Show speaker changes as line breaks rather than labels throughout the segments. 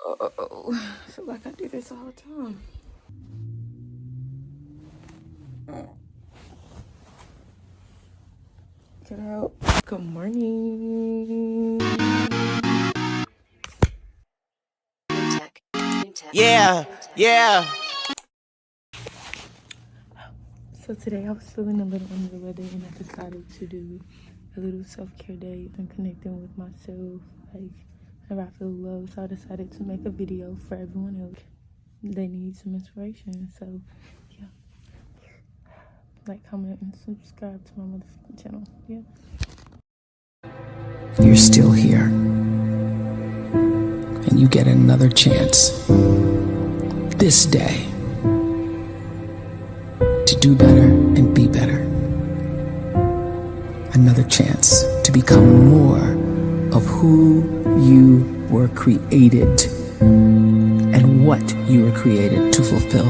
Oh, I feel like I do this all the time. Get out. Good morning.
Yeah.
So today I was feeling a little under the weather and I decided to do a little self-care day and connecting with myself. Like, whenever I feel low, so I decided to make a video for everyone else. They need some inspiration, so yeah. Like, comment, and subscribe to my motherfucking channel. Yeah.
You're still here. And you get another chance. This day. To do better and be better. Another chance to become more of who you were created and what you were created to fulfill.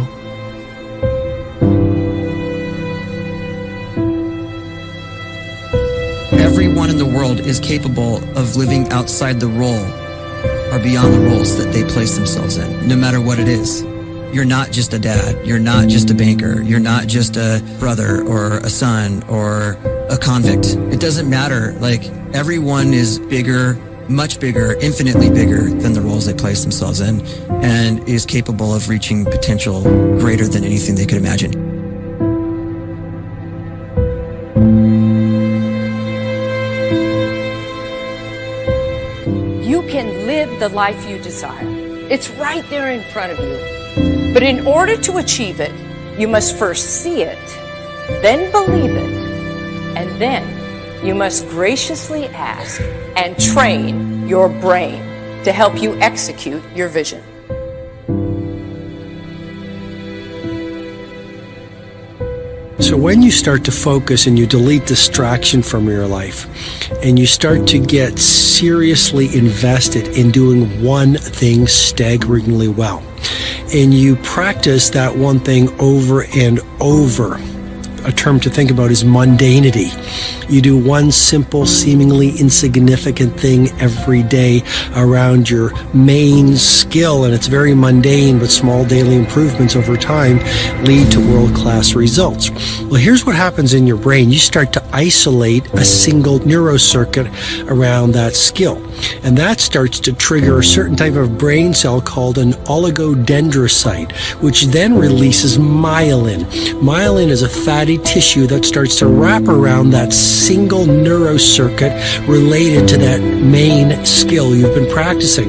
Everyone in the world is capable of living outside the role or beyond the roles that they place themselves in, no matter what it is. You're not just a dad. You're not just a banker. You're not just a brother or a son or a convict. It doesn't matter. Like, everyone is bigger, much bigger, infinitely bigger than the roles they place themselves in, and is capable of reaching potential greater than anything they could imagine.
You can live the life you desire. It's right there in front of you. But in order to achieve it, you must first see it, then believe it, and then you must graciously ask and train your brain to help you execute your vision.
So when you start to focus and you delete distraction from your life and you start to get seriously invested in doing one thing staggeringly well, and you practice that one thing over and over, a term to think about is mundanity. You do one simple, seemingly insignificant thing every day around your main skill, and it's very mundane, but small daily improvements over time lead to world-class results. Well, here's what happens in your brain. You start to isolate a single neurocircuit around that skill, and that starts to trigger a certain type of brain cell called an oligodendrocyte, which then releases myelin. Myelin is a fatty tissue that starts to wrap around that single neurocircuit related to that main skill you've been practicing.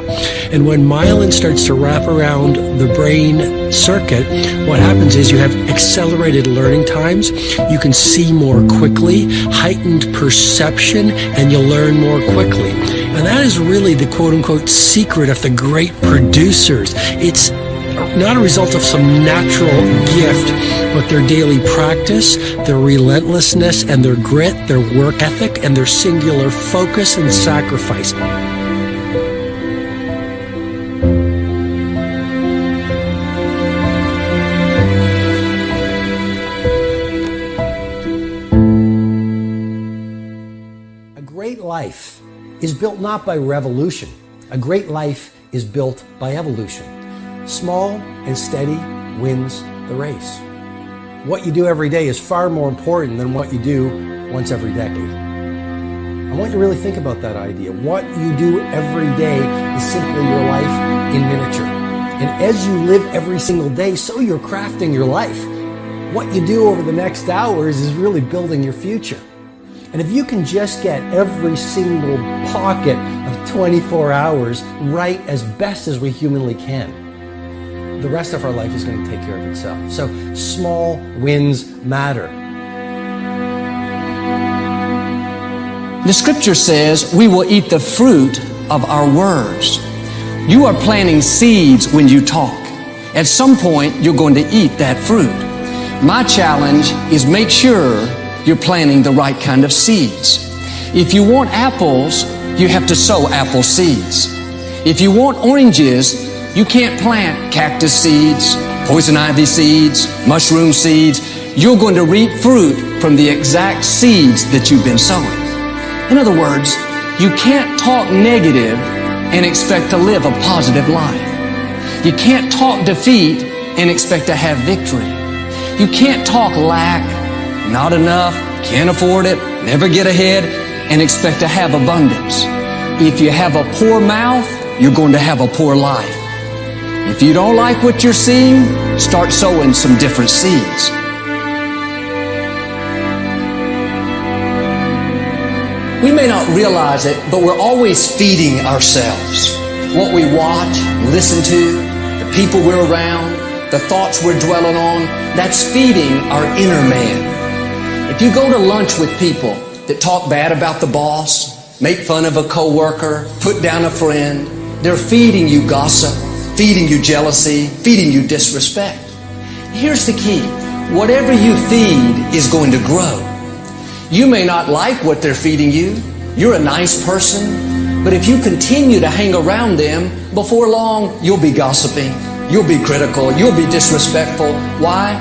And when myelin starts to wrap around the brain circuit, what happens is you have accelerated learning times, you can see more quickly, heightened perception, and you'll learn more quickly. And that is really the quote-unquote secret of the great producers. It's not a result of some natural gift, but their daily practice, their relentlessness and their grit, their work ethic, and their singular focus and sacrifice. A great life is built not by revolution. A great life is built by evolution. Small and steady wins the race. What you do every day is far more important than what you do once every decade. I want you to really think about that idea. What you do every day is simply your life in miniature. And as you live every single day, so you're crafting your life. What you do over the next hours is really building your future. And if you can just get every single pocket of 24 hours right as best as we humanly can, the rest of our life is going to take care of itself. So small wins matter.
The scripture says we will eat the fruit of our words. You are planting seeds when you talk. At some point, you're going to eat that fruit. My challenge is make sure you're planting the right kind of seeds. If you want apples, you have to sow apple seeds. If you want oranges, you can't plant cactus seeds, poison ivy seeds, mushroom seeds. You're going to reap fruit from the exact seeds that you've been sowing. In other words, you can't talk negative and expect to live a positive life. You can't talk defeat and expect to have victory. You can't talk lack, not enough, can't afford it, never get ahead, and expect to have abundance. If you have a poor mouth, you're going to have a poor life. If you don't like what you're seeing, start sowing some different seeds. We may not realize it, but we're always feeding ourselves. What we watch, listen to, the people we're around, the thoughts we're dwelling on, that's feeding our inner man. If you go to lunch with people that talk bad about the boss, make fun of a coworker, put down a friend, they're feeding you gossip, feeding you jealousy, feeding you disrespect. Here's the key. Whatever you feed is going to grow. You may not like what they're feeding you. You're a nice person. But if you continue to hang around them, before long, you'll be gossiping. You'll be critical. You'll be disrespectful. Why?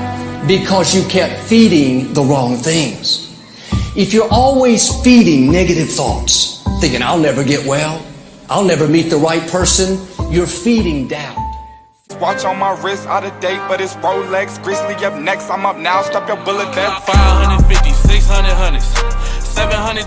Because you kept feeding the wrong things. If you're always feeding negative thoughts, thinking, I'll never get well, I'll never meet the right person, you're feeding doubt.
Watch on my wrist, out of date, but it's Rolex. Grizzly up next, I'm up now, stop your bullet vest.
550, 600 hundreds, 700.